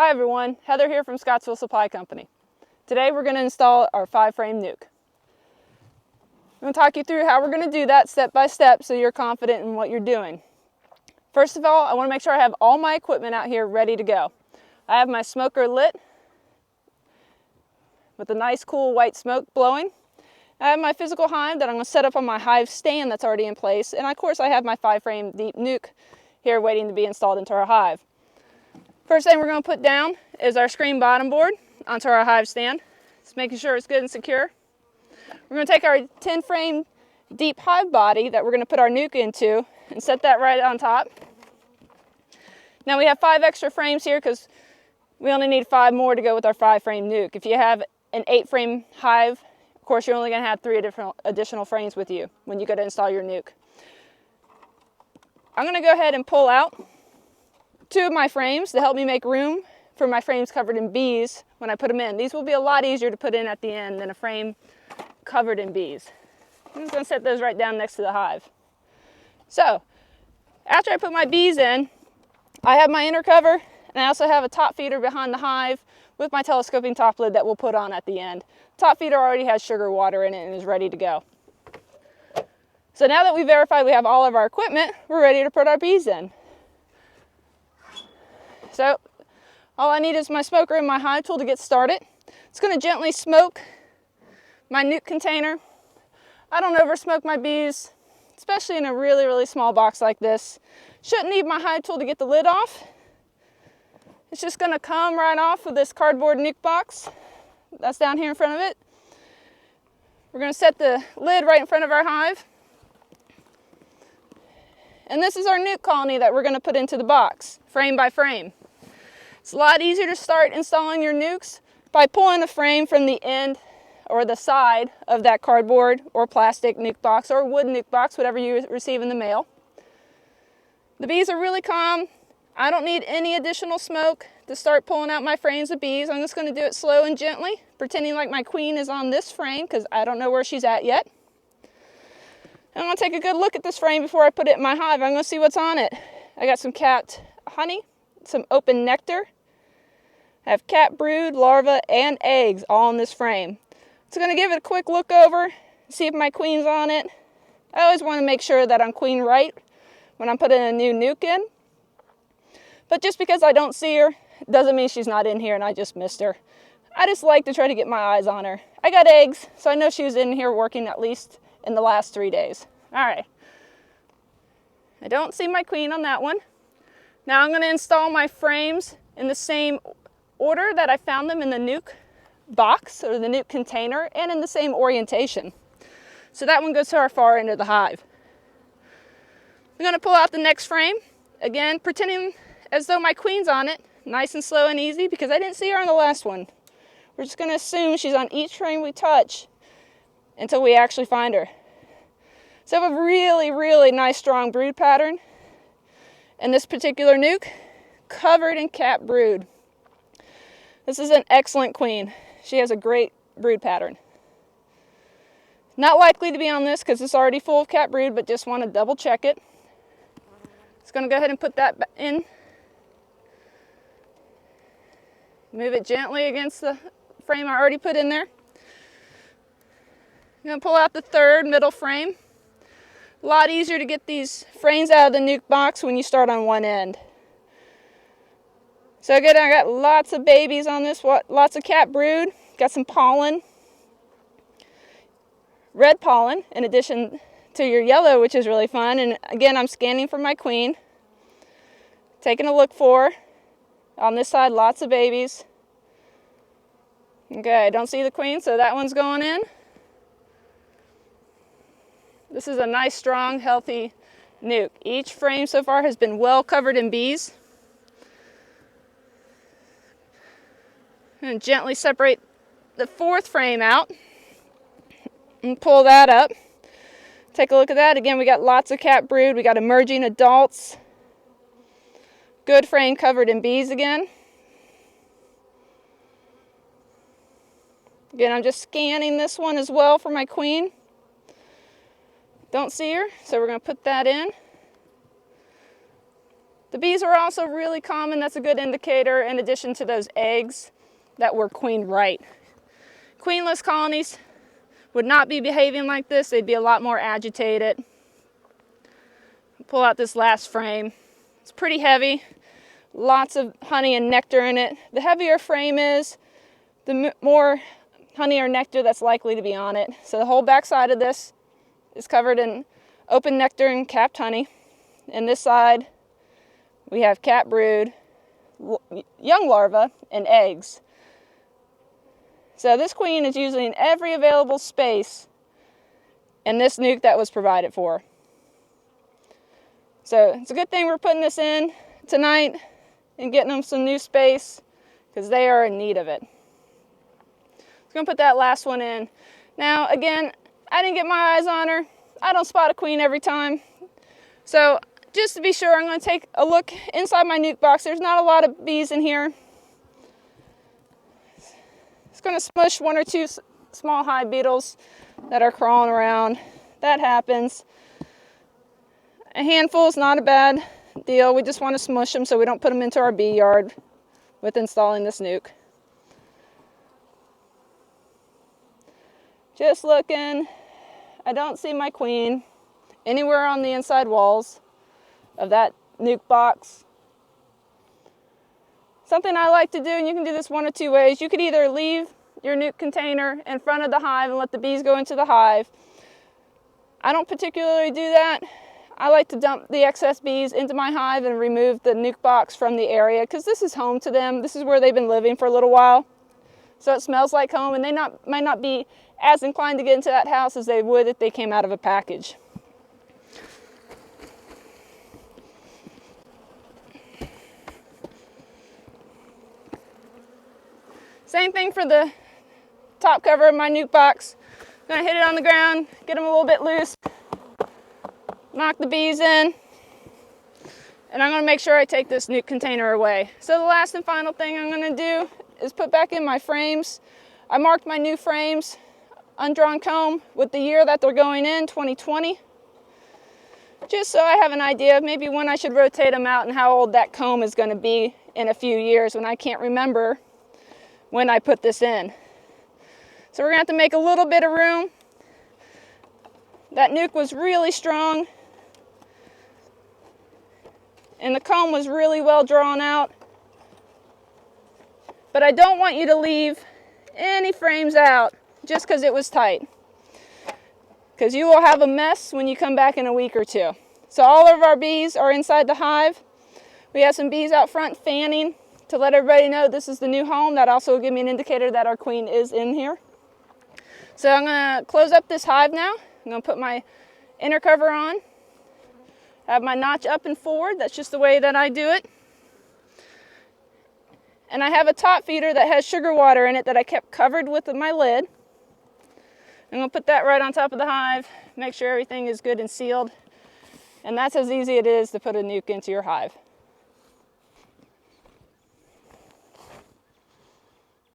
Hi everyone, Heather here from Scottsville Supply Company. Today we're going to install our 5-frame NUC. I'm going to talk you through how we're going to do that step by step so you're confident in what you're doing. First of all, I want to make sure I have all my equipment out here ready to go. I have my smoker lit with a nice cool white smoke blowing. I have my physical hive that I'm going to set up on my hive stand that's already in place, and of course I have my 5-frame deep NUC here waiting to be installed into our hive. First thing we're going to put down is our screen bottom board onto our hive stand. Just making sure it's good and secure. We're going to take our 10-frame deep hive body that we're going to put our NUC into and set that right on top. Now we have 5 extra frames here because we only need 5 more to go with our 5-frame NUC. If you have an 8-frame hive, of course you're only going to have 3 additional frames with you when you go to install your NUC. I'm going to go ahead and pull out 2 of my frames to help me make room for my frames covered in bees when I put them in. These will be a lot easier to put in at the end than a frame covered in bees. I'm just going to set those right down next to the hive. So, after I put my bees in, I have my inner cover, and I also have a top feeder behind the hive with my telescoping top lid that we'll put on at the end. Top feeder already has sugar water in it and is ready to go. So now that we verified we have all of our equipment, we're ready to put our bees in. So all I need is my smoker and my hive tool to get started. It's going to gently smoke my NUC container. I don't over smoke my bees, especially in a really small box like this. Shouldn't need my hive tool to get the lid off. It's just going to come right off with this cardboard NUC box that's down here in front of it. We're going to set the lid right in front of our hive. And this is our NUC colony that we're going to put into the box, frame by frame. It's a lot easier to start installing your NUCs by pulling a frame from the end or the side of that cardboard or plastic NUC box or wood NUC box, whatever you receive in the mail. The bees are really calm. I don't need any additional smoke to start pulling out my frames of bees. I'm just going to do it slow and gently, pretending like my queen is on this frame because I don't know where she's at yet. I'm going to take a good look at this frame before I put it in my hive. I'm going to see what's on it. I got some capped honey, some open nectar. I have capped brood, larvae, and eggs all in this frame. So I'm going to give it a quick look over, see if my queen's on it. I always want to make sure that I'm queen right when I'm putting a new NUC in. But just because I don't see her doesn't mean she's not in here and I just missed her. I just like to try to get my eyes on her. I got eggs, so I know she was in here working at least in the last 3 days. All right. I don't see my queen on that one. Now I'm going to install my frames in the same order that I found them in the NUC box or the NUC container and in the same orientation. So that one goes to our far end of the hive. I'm going to pull out the next frame, again pretending as though my queen's on it, nice and slow and easy because I didn't see her on the last one. We're just going to assume she's on each frame we touch until we actually find her. So I have a really nice strong brood pattern in this particular NUC, covered in capped brood. This is an excellent queen. She has a great brood pattern. Not likely to be on this because it's already full of capped brood, but just want to double check it. Just going to go ahead and put that in. Move it gently against the frame I already put in there. I'm going to pull out the third middle frame. A lot easier to get these frames out of the NUC box when you start on one end. So again, I got lots of babies on this, lots of capped brood, got some pollen, red pollen in addition to your yellow, which is really fun. And again, I'm scanning for my queen, taking a look for her. On this side, lots of babies. Okay, I don't see the queen, so that one's going in. This is a nice, strong, healthy NUC. Each frame so far has been well covered in bees. I'm going to gently separate the 4th frame out and pull that up. Take a look at that. Again, we got lots of capped brood. We got emerging adults. Good frame covered in bees again. Again, I'm just scanning this one as well for my queen. Don't see her, so we're going to put that in. The bees are also really common. That's a good indicator, in addition to those eggs, that were queened right. Queenless colonies would not be behaving like this. They'd be a lot more agitated. Pull out this last frame. It's pretty heavy. Lots of honey and nectar in it. The heavier frame is, the more honey or nectar that's likely to be on it. So the whole back side of this is covered in open nectar and capped honey. And this side, we have capped brood, young larvae, and eggs. So this queen is using every available space in this nuc that was provided for. So it's a good thing we're putting this in tonight and getting them some new space, because they are in need of it. I'm going to put that last one in. Now, again, I didn't get my eyes on her. I don't spot a queen every time. So just to be sure, I'm going to take a look inside my nuc box. There's not a lot of bees in here. It's going to smush one or two small hive beetles that are crawling around. That happens. A handful is not a bad deal. We just want to smush them so we don't put them into our bee yard with installing this nuc. Just looking. I don't see my queen anywhere on the inside walls of that nuc box. Something I like to do, and you can do this one of two ways. You could either leave your nuc container in front of the hive and let the bees go into the hive. I don't particularly do that. I like to dump the excess bees into my hive and remove the nuc box from the area, because this is home to them. This is where they've been living for a little while. So it smells like home, and they might not be as inclined to get into that house as they would if they came out of a package. Same thing for the top cover of my nuc box. I'm going to hit it on the ground, get them a little bit loose, knock the bees in, and I'm going to make sure I take this nuc container away. So the last and final thing I'm going to do is put back in my frames. I marked my new frames, undrawn comb, with the year that they're going in, 2020, just so I have an idea of maybe when I should rotate them out and how old that comb is going to be in a few years when I can't remember when I put this in. So we're going to have to make a little bit of room. That nuc was really strong, and the comb was really well drawn out. But I don't want you to leave any frames out just because it was tight, because you will have a mess when you come back in a week or two. So all of our bees are inside the hive. We have some bees out front fanning to let everybody know this is the new home. That also will give me an indicator that our queen is in here. So I'm going to close up this hive now. I'm going to put my inner cover on. Have my notch up and forward. That's just the way that I do it. And I have a top feeder that has sugar water in it that I kept covered with my lid. I'm going to put that right on top of the hive, make sure everything is good and sealed. And that's as easy as it is to put a nuc into your hive.